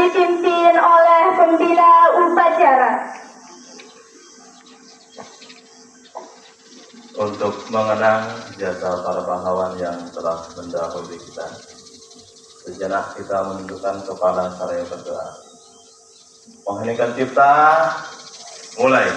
dipimpin oleh pembina upacara. Untuk mengenang jasa para pahlawan yang telah mendahului kita, sejenak kita menundukkan kepala seraya berdoa. Mengheningkan cipta, mulai.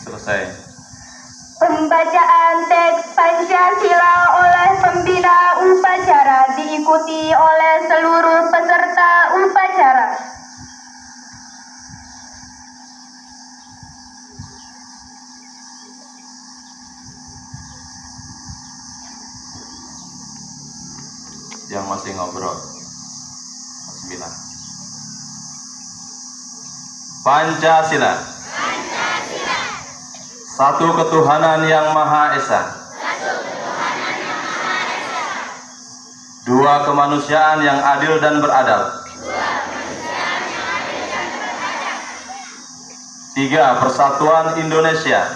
Selesai. Pembacaan teks Pancasila oleh pembina upacara diikuti oleh seluruh peserta upacara. Yang masih ngobrol, masih bilang. Pancasila. Satu ketuhanan yang Maha Esa. Dua kemanusiaan yang adil dan beradab. Tiga, persatuan Indonesia.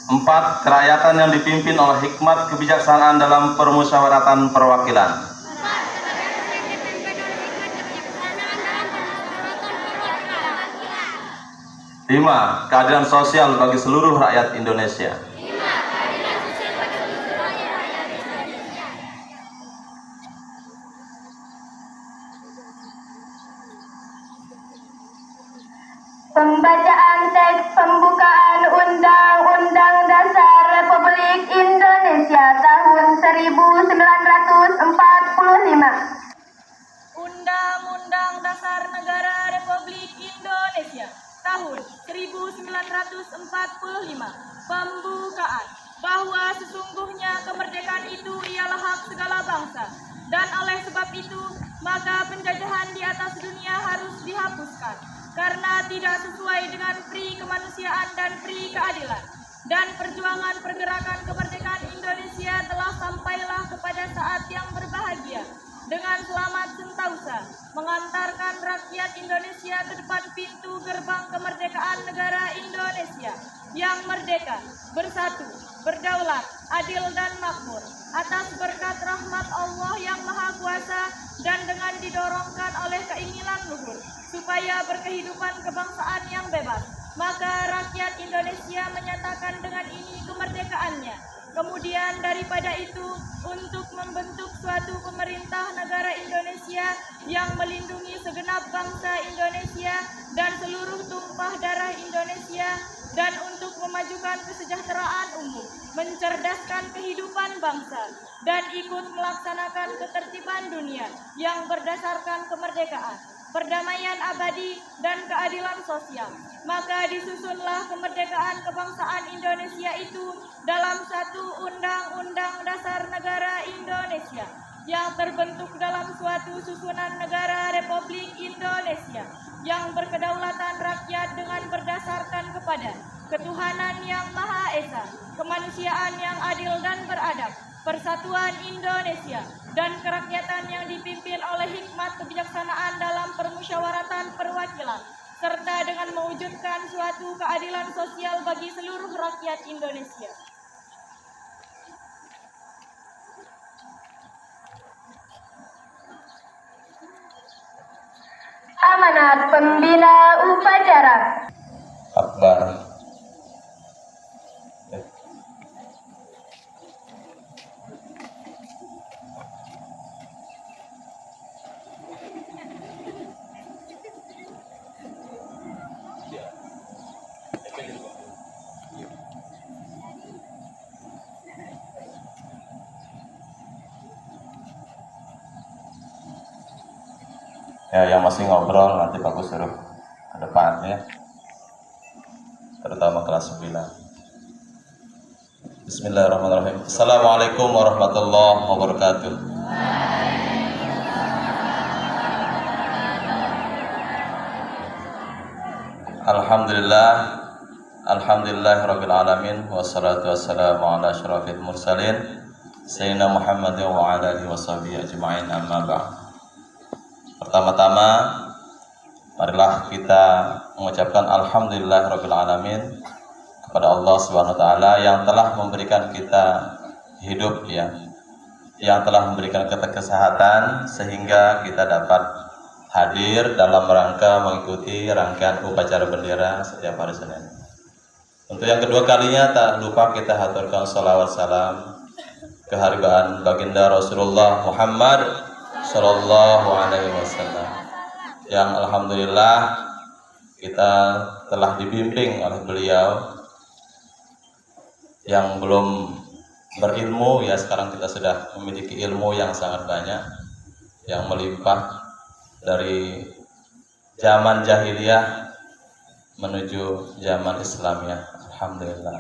Empat, kerakyatan yang dipimpin oleh hikmat kebijaksanaan dalam permusyawaratan perwakilan. Lima, keadilan sosial bagi seluruh rakyat Indonesia. Pembacaan teks pembukaan Undang-Undang Dasar Republik Indonesia tahun 1945. Undang-Undang Dasar Negara Republik Indonesia tahun 1945. Pembukaan. Bahwa sesungguhnya kemerdekaan itu ialah hak segala bangsa, dan oleh sebab itu maka penjajahan di atas dunia harus dihapuskan karena tidak sesuai dengan pri kemanusiaan dan pri keadilan. Dan perjuangan pergerakan kemerdekaan Indonesia telah sampailah kepada saat yang berbahagia dengan selamat sentausa mengantarkan rakyat Indonesia ke depan pintu gerbang kemerdekaan negara Indonesia yang merdeka, bersatu, berdaulat, adil dan makmur atas berkat rahmat Allah yang Maha Kuasa dan dengan didorongkan oleh keinginan luhur supaya berkehidupan kebangsaan yang bebas, maka rakyat Indonesia menyatakan dengan ini kemerdekaannya. Kemudian daripada itu, untuk membentuk suatu pemerintah negara Indonesia yang melindungi segenap bangsa Indonesia dan seluruh tumpah darah Indonesia, dan untuk memajukan kesejahteraan umum, mencerdaskan kehidupan bangsa, dan ikut melaksanakan ketertiban dunia yang berdasarkan kemerdekaan, perdamaian abadi, dan keadilan sosial. Maka disusunlah kemerdekaan kebangsaan Indonesia itu dalam satu Undang-Undang Dasar Negara Indonesia yang terbentuk dalam suatu susunan negara Republik Indonesia yang berkedaulatan rakyat dengan berdasarkan kepada ketuhanan yang Maha Esa, kemanusiaan yang adil dan beradab, persatuan Indonesia, dan kerakyatan yang dipimpin oleh hikmat kebijaksanaan dalam permusyawaratan perwakilan, serta dengan mewujudkan suatu keadilan sosial bagi seluruh rakyat Indonesia. Amanat pembina upacara. Akbar. Ya, yang masih ngobrol nanti Pak suruh ke depan ya. Terutama kelas 9. Bismillahirrahmanirrahim. Assalamualaikum warahmatullahi wabarakatuh. Alhamdulillahirabbil alamin wassalatu wassalamu ala asyrafil mursalin sayyidina Muhammadin wa ala alihi washabihi ajmain, amma ba'd. Pertama-tama marilah kita mengucapkan alhamdulillahirabbil alamin kepada Allah Subhanahu wa taala yang telah memberikan kita hidup ya, yang telah memberikan kita kesehatan sehingga kita dapat hadir dalam rangka mengikuti rangkaian upacara bendera setiap hari Senin. Untuk yang kedua kalinya tak lupa kita haturkan salawat salam keharibaan baginda Rasulullah Muhammad Sallallahu Alaihi Wasallam, yang alhamdulillah kita telah dibimbing oleh beliau. Yang belum berilmu ya, sekarang kita sudah memiliki ilmu yang sangat banyak, yang melimpah dari zaman jahiliyah menuju zaman Islamiyah. Alhamdulillah.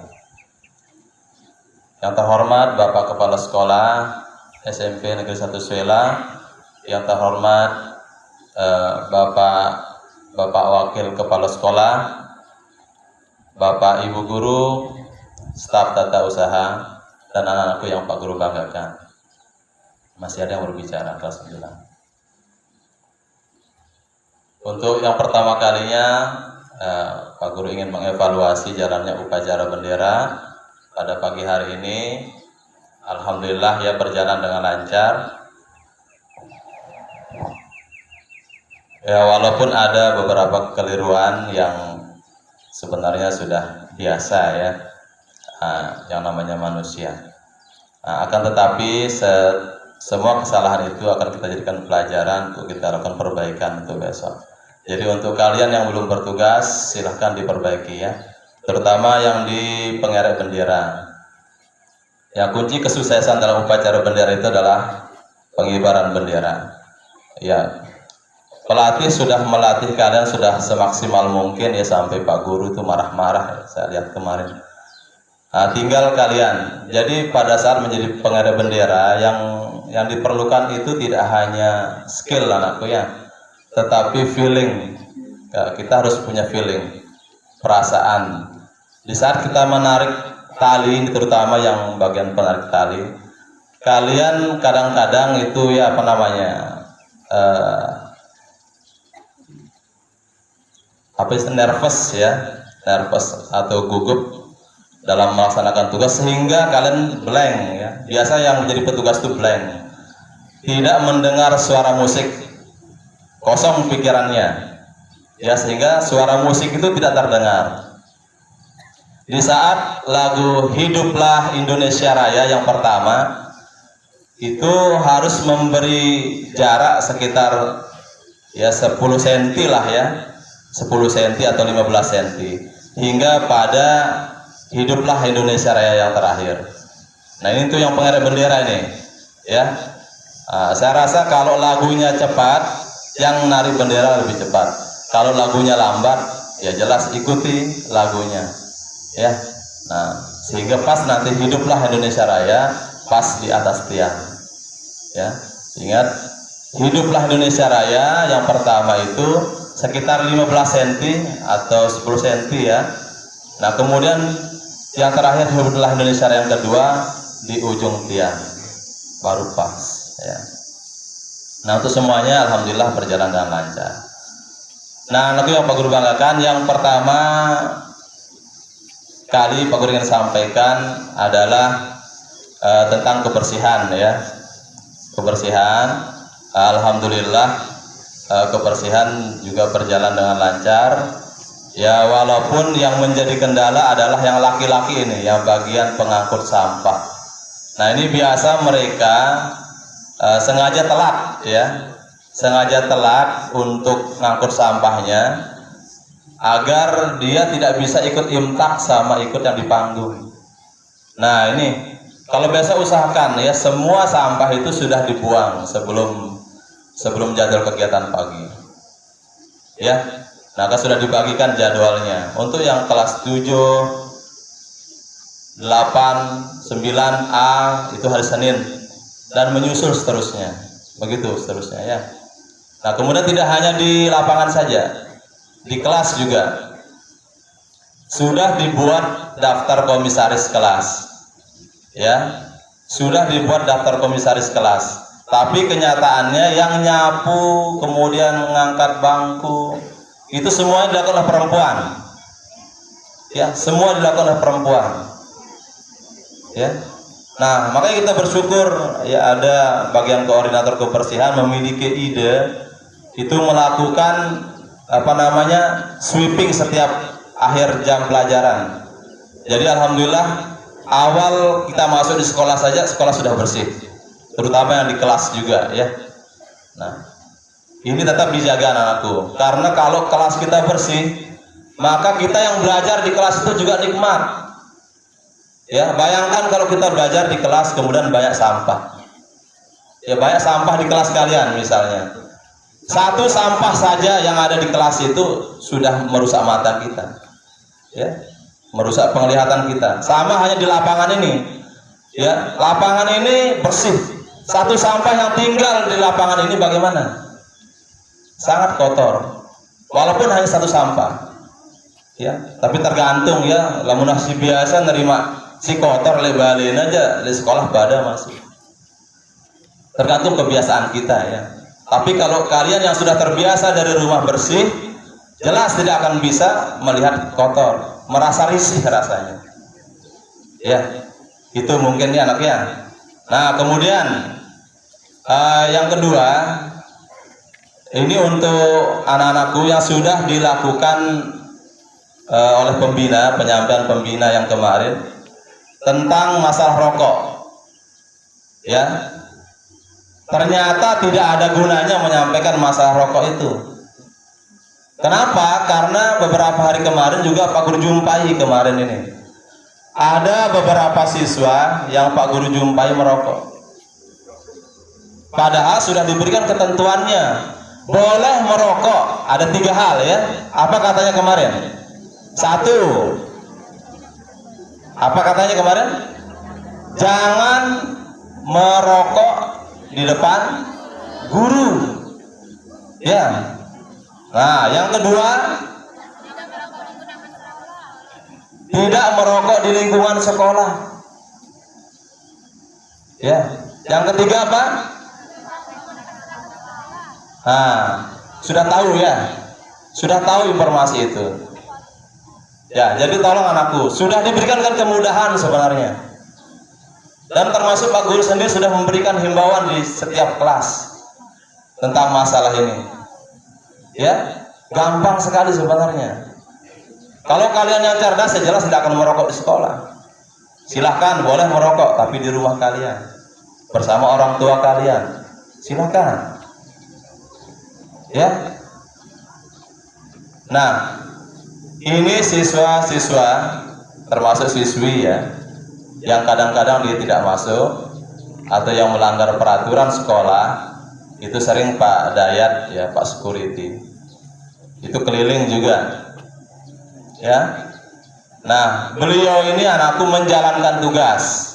Yang terhormat Bapak Kepala Sekolah SMP Negeri 1 Suela, yang terhormat Bapak Wakil Kepala Sekolah, Bapak Ibu Guru, staf tata usaha, dan anak-anakku yang Pak Guru banggakan. Masih ada yang berbicara kelas 9. Untuk yang pertama kalinya Pak Guru ingin mengevaluasi jalannya upacara bendera pada pagi hari ini. Alhamdulillah ya, berjalan dengan lancar. Ya, walaupun ada beberapa kekeliruan yang sebenarnya sudah biasa ya, yang namanya manusia. Akan tetapi semua kesalahan itu akan kita jadikan pelajaran untuk kita lakukan perbaikan untuk besok. Jadi untuk kalian yang belum bertugas, silahkan diperbaiki ya, terutama yang di pengerek bendera. Yang kunci kesuksesan dalam upacara bendera itu adalah pengibaran bendera. Ya, pelatih sudah melatih kalian sudah semaksimal mungkin ya, sampai Pak Guru itu marah-marah ya, saya lihat kemarin. Tinggal kalian. Jadi pada saat menjadi pengerek bendera, yang diperlukan itu tidak hanya skill anakku ya, tetapi feeling. Kita harus punya feeling, perasaan. Di saat kita menarik tali, terutama yang bagian penarik tali, kalian kadang-kadang itu ya nervous ya, nervous atau gugup dalam melaksanakan tugas sehingga kalian blank ya. Biasa yang menjadi petugas itu blank, tidak mendengar suara musik, kosong pikirannya ya, sehingga suara musik itu tidak terdengar. Di saat lagu Hiduplah Indonesia Raya yang pertama itu harus memberi jarak sekitar ya 10 cm lah ya, 10 cm atau 15 cm hingga pada Hiduplah Indonesia Raya yang terakhir. Nah ini tuh yang pengerek bendera ini ya. Saya rasa kalau lagunya cepat, yang nari bendera lebih cepat. Kalau lagunya lambat, ya jelas ikuti lagunya ya. Nah sehingga pas nanti Hiduplah Indonesia Raya pas di atas tiang ya. Ingat, Hiduplah Indonesia Raya yang pertama itu sekitar 15 cm atau 10 cm ya. Nah kemudian yang terakhir Hiduplah Indonesia Raya yang kedua di ujung tiang, baru pas ya. Nah untuk semuanya alhamdulillah berjalan dengan lancar. Nah lagu yang Pak Guru banggakan, yang pertama kali Pak Guru ingin sampaikan adalah tentang kebersihan ya. Kebersihan, alhamdulillah kebersihan juga berjalan dengan lancar ya, walaupun yang menjadi kendala adalah yang laki-laki ini, yang bagian pengangkut sampah. Nah ini biasa mereka sengaja telat ya, sengaja telat untuk ngangkut sampahnya agar dia tidak bisa ikut imtak sama ikut yang di panggung. Nah ini kalau biasa usahakan ya, semua sampah itu sudah dibuang sebelum jadwal kegiatan pagi. Ya. Nah, kan sudah dibagikan jadwalnya. Untuk yang kelas 7, 8, 9A itu hari Senin dan menyusul seterusnya. Begitu seterusnya ya. Nah, kemudian tidak hanya di lapangan saja. Di kelas juga sudah dibuat daftar komisaris kelas. Ya. Sudah dibuat daftar komisaris kelas. Tapi kenyataannya yang nyapu, kemudian mengangkat bangku, itu semua dilakukan oleh perempuan. Ya, semua dilakukan oleh perempuan. Ya. Nah, makanya kita bersyukur ya ada bagian koordinator kebersihan memiliki ide itu melakukan sweeping setiap akhir jam pelajaran. Jadi alhamdulillah awal kita masuk di sekolah saja sekolah sudah bersih. Terutama yang di kelas juga ya. Nah, ini tetap dijaga anak-anakku, karena kalau kelas kita bersih, maka kita yang belajar di kelas itu juga nikmat. Ya, bayangkan kalau kita belajar di kelas kemudian banyak sampah. Ya, banyak sampah di kelas kalian misalnya. Satu sampah saja yang ada di kelas itu sudah merusak mata kita. Ya, merusak penglihatan kita. Sama hanya di lapangan ini. Ya, lapangan ini bersih. Satu sampah yang tinggal di lapangan ini bagaimana? Sangat kotor, walaupun hanya satu sampah, ya. Tapi tergantung ya, lamun nasi biasa nerima si kotor lebalin aja di sekolah pada masih. Tergantung kebiasaan kita ya. Tapi kalau kalian yang sudah terbiasa dari rumah bersih, jelas tidak akan bisa melihat kotor, merasa risih rasanya. Ya, itu mungkin ya anaknya. Nah, kemudian yang kedua. Ini untuk anak-anakku yang sudah dilakukan oleh pembina, penyampaian pembina yang kemarin tentang masalah rokok. Ya. Ternyata tidak ada gunanya menyampaikan masalah rokok itu. Kenapa? Karena beberapa hari kemarin juga Pak Guru jumpai kemarin ini. Ada beberapa siswa yang Pak Guru jumpai merokok. Padahal sudah diberikan ketentuannya. Boleh merokok, ada 3 hal ya. Apa katanya kemarin? 1. Apa katanya kemarin? Jangan merokok di depan guru. Ya. Nah, yang kedua, tidak merokok di lingkungan sekolah. Ya. Yang ketiga apa? Nah, sudah tahu ya, sudah tahu informasi itu. Ya, jadi tolong anakku, sudah diberikan kemudahan sebenarnya. Dan termasuk Pak Guru sendiri sudah memberikan himbauan di setiap kelas tentang masalah ini. Ya, gampang sekali sebenarnya. Kalau kalian yang cerdas, jelas tidak akan merokok di sekolah. Silahkan, boleh merokok, tapi di rumah kalian bersama orang tua kalian. Silahkan. Ya. Nah, ini siswa-siswa termasuk siswi ya, yang kadang-kadang dia tidak masuk atau yang melanggar peraturan sekolah, itu sering Pak Dayat ya, Pak Security. Itu keliling juga. Ya. Nah, beliau ini anakku menjalankan tugas.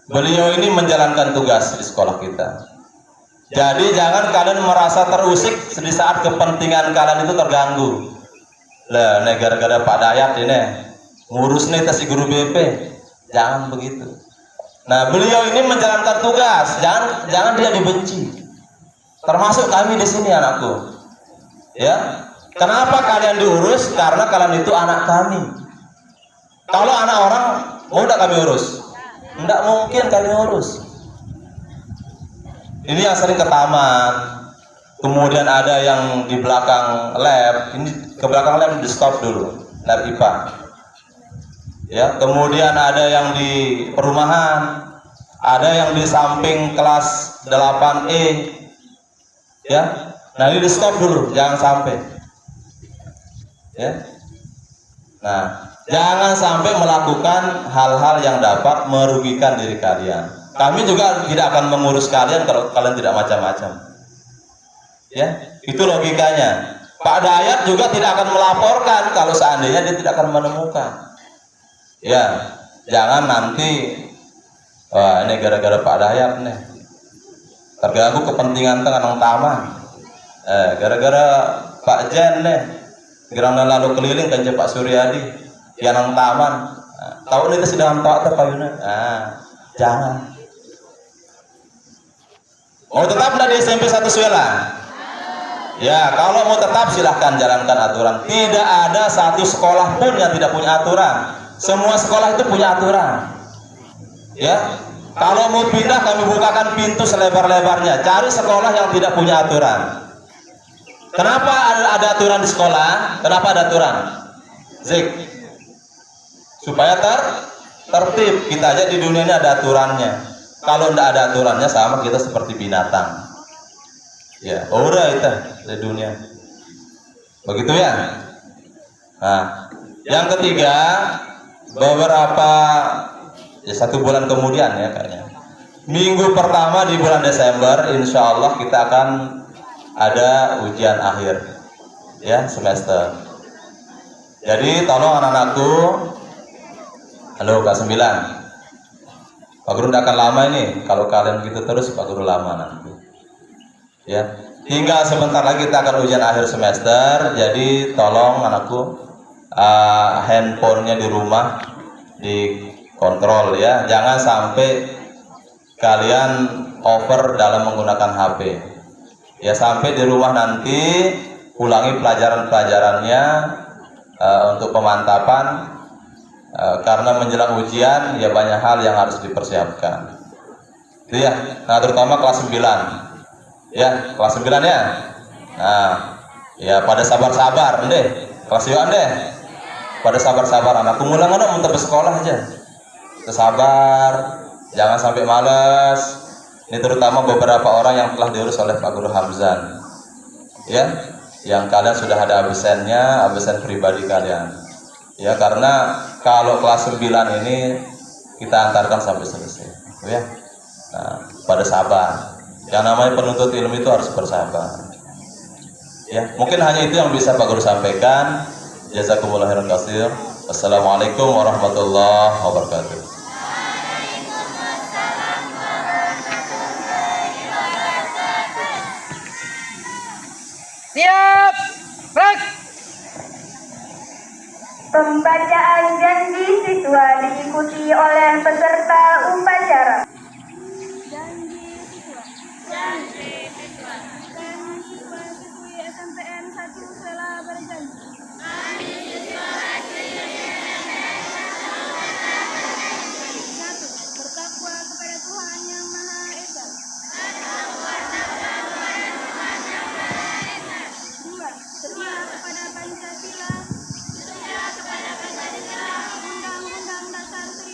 Beliau ini menjalankan tugas di sekolah kita. Jadi jangan kalian merasa terusik di saat kepentingan kalian itu terganggu. Lah, gara-gara Pak Dayat ini ngurus nih si guru BP. Jangan begitu. Nah, beliau ini menjalankan tugas. Jangan dia dibenci. Termasuk kami di sini anakku. Ya. Kenapa kalian diurus? Karena kalian itu anak kami. Kalau anak orang mau enggak kami urus? Enggak mungkin kami urus. Ini yang sering ke taman, kemudian ada yang di belakang lab. Ini ke belakang lab di stop dulu, lab IPA. Ya, kemudian ada yang di perumahan, ada yang di samping kelas 8E. Ya, nah ini di stop dulu, jangan sampai. Ya, nah jangan sampai melakukan hal-hal yang dapat merugikan diri kalian. Kami juga tidak akan mengurus kalian kalau kalian tidak macam-macam. Ya, itu logikanya. Pak Dayat juga tidak akan melaporkan kalau seandainya dia tidak akan menemukan. Ya, jangan nanti wah ini gara-gara Pak Dayat nih terganggu kepentingan tengah taman. Gara-gara Pak Jen nih gerang lalu keliling kan Pak Suryadi yang taman. Tahun itu sedang tak terpayuna. Jangan. Mau tetap di SMP 1 Suela? Ya, kalau mau tetap silahkan jalankan aturan. Tidak ada satu sekolah pun yang tidak punya aturan. Semua sekolah itu punya aturan. Ya, kalau mau pindah kami bukakan pintu selebar-lebarnya. Cari sekolah yang tidak punya aturan. Kenapa ada aturan di sekolah? Kenapa ada aturan? Zik, supaya tertib. Kita aja di dunia ini ada aturannya. Kalau tidak ada aturannya sama kita seperti binatang. Ya, udah itu di dunia. Begitu ya. Nah, yang ketiga, beberapa ya 1 bulan kemudian ya kayaknya. Minggu pertama di bulan Desember, insya Allah kita akan ada ujian akhir ya semester. Jadi tolong anak-anakku, halo Kelas 9. Pak Guru tidak akan lama ini. Kalau kalian gitu terus Pak Guru lama nanti. Ya, tinggal sebentar lagi kita akan ujian akhir semester. Jadi tolong anakku handphonenya di rumah dikontrol ya. Jangan sampai kalian over dalam menggunakan HP. Ya, sampai di rumah nanti ulangi pelajaran-pelajarannya untuk pemantapan. Karena menjelang ujian ya banyak hal yang harus dipersiapkan. Itu ya. Nah, terutama kelas 9. Ya, kelas 9 ya. Nah, ya pada sabar-sabar deh. Kelas 9 deh. Pada sabar-sabar anakku ngulang anak untuk sekolah aja. Sabar, jangan sampai malas. Ini terutama beberapa orang yang telah diurus oleh Pak Guru Hamzan. Ya, yang kalian sudah ada absennya, absen pribadi kalian. Ya, karena kalau kelas 9 ini kita antarkan sampai selesai. Ya. Nah, pada sabar. Yang namanya penuntut ilmu itu harus bersabar. Ya, mungkin hanya itu yang bisa Pak Guru sampaikan. Jazakumullah khairan katsir. Wassalamualaikum warahmatullahi wabarakatuh. Siap, break. Pembacaan janji siswa diikuti oleh peserta upacara. Janji siswa. Kami siswa-siswi SMPN 1 Suela berjanji. Satu, bertakwa kepada Tuhan Yang Maha Esa. Dua, setia kepada Pancasila. Undang-Undang Dasar 1945.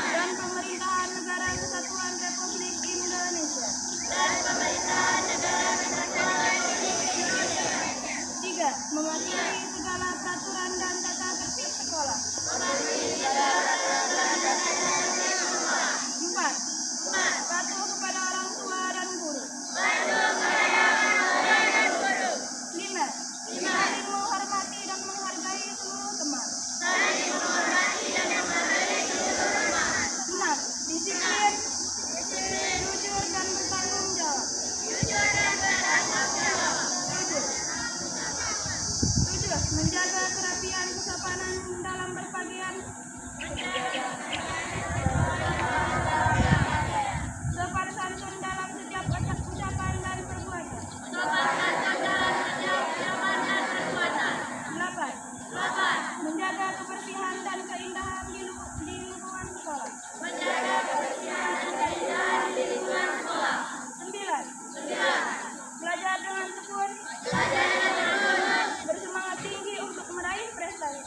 Dan pemerintahan negara kesatuan Republik Indonesia. Tiga, mematuhi segala peraturan dan tata tertib sekolah. Empat, patuh kepada orang tua dan guru. Lima, saling menghormati dan menghargai seluruh teman. Enam, disiplin, jujur dan bertanggung jawab. Tujuh, menjaga kerapian kesopanan dalam berpakaian. Sopan santun dalam setiap ucapan dan perbuatan. Delapan, menjaga kebersihan dan keindahan di lingkungan sekolah. Sembilan, belajar dengan tekun. Bersemangat tinggi untuk meraih prestasi.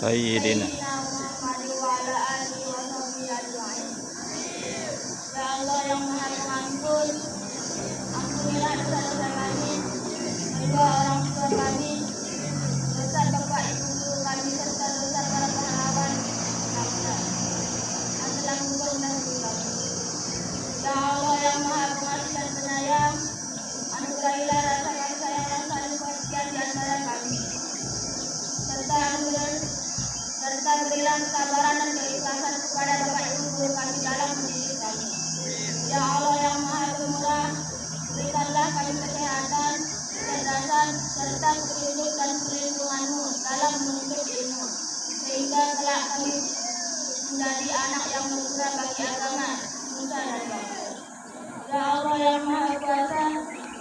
Sayyidina. Ya Allah yang Maha Pengampun, ampunilah dosa-dosa kami, kedua orang tua kami, dosa bapak ibu guru kami, serta dosa para pahlawan bangsa yang telah mendahului kami. Ya Allah yang Maha Pengasih dan Penyayang, anugerahilah rasa kasih sayang dan saling pengertian di antara kami, serta berilah kesabaran dan keikhlasan kepada bapak ibu guru kami dalam mendidik kami. Ya Allah yang Maha Pemurah, berikanlah kami kesehatan, kecerdasan, serta petunjuk dan perlindungan-Mu dalam menuntut ilmu, sehingga kelak kami menjadi anak yang berguna bagi agama, nusa dan bangsa. Ya Allah yang Maha Kuasa,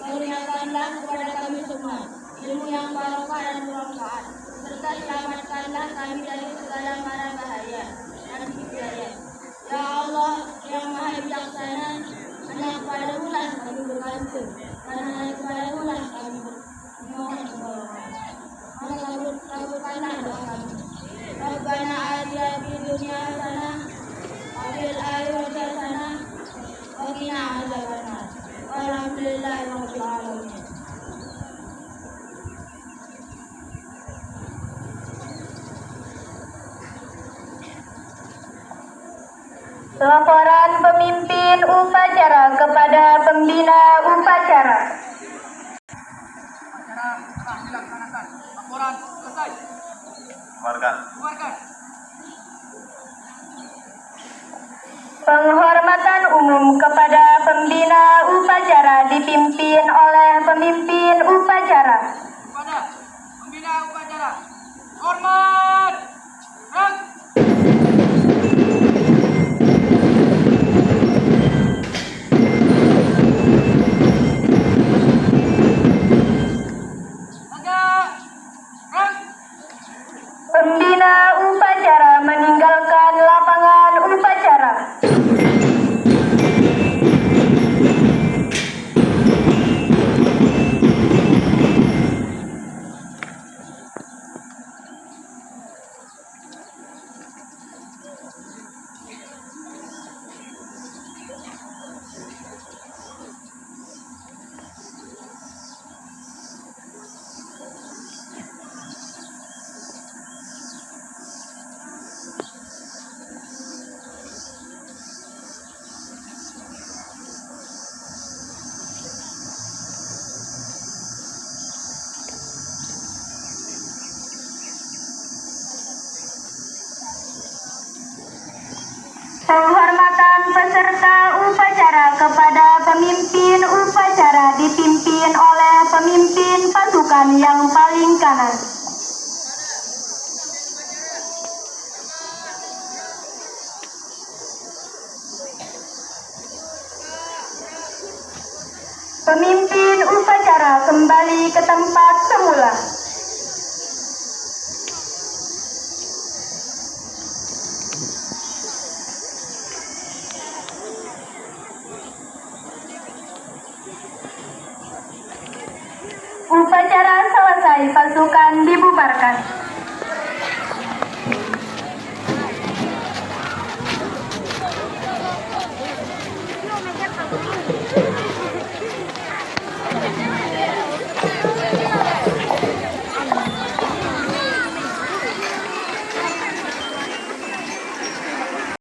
karuniakanlah kepada kami semua ilmu yang barokah dan bermanfaat, serta selamatkanlah kami dari segala mara bahaya dan hidayah. Ya Allah yang Maha Bijaksana, hanya kepada-Mu lah kami bergantung, dan hanya kepada-Mu lah kami memohon pertolongan. Maka kabulkanlah doa kami. Rabbana atina fid dunya hasanah wa fil akhirati hasanah wa qina adzabannar. Walhamdulillahi rabbil alamin. Laporan pemimpin upacara kepada pembina upacara. Acara telah dilaksanakan. Laporan selesai. Keluarkan. Keluarkan. Penghormatan umum kepada pembina upacara dipimpin oleh pemimpin upacara. Kepada pembina upacara. Hormat. Rang. Tegak. Rang. Pembina upacara meninggalkan lapangan upacara. Penghormatan peserta upacara kepada pemimpin upacara dipimpin oleh pemimpin pasukan yang paling kanan. Pemimpin upacara kembali ke tempat semula. Upacara selesai, pasukan dibubarkan.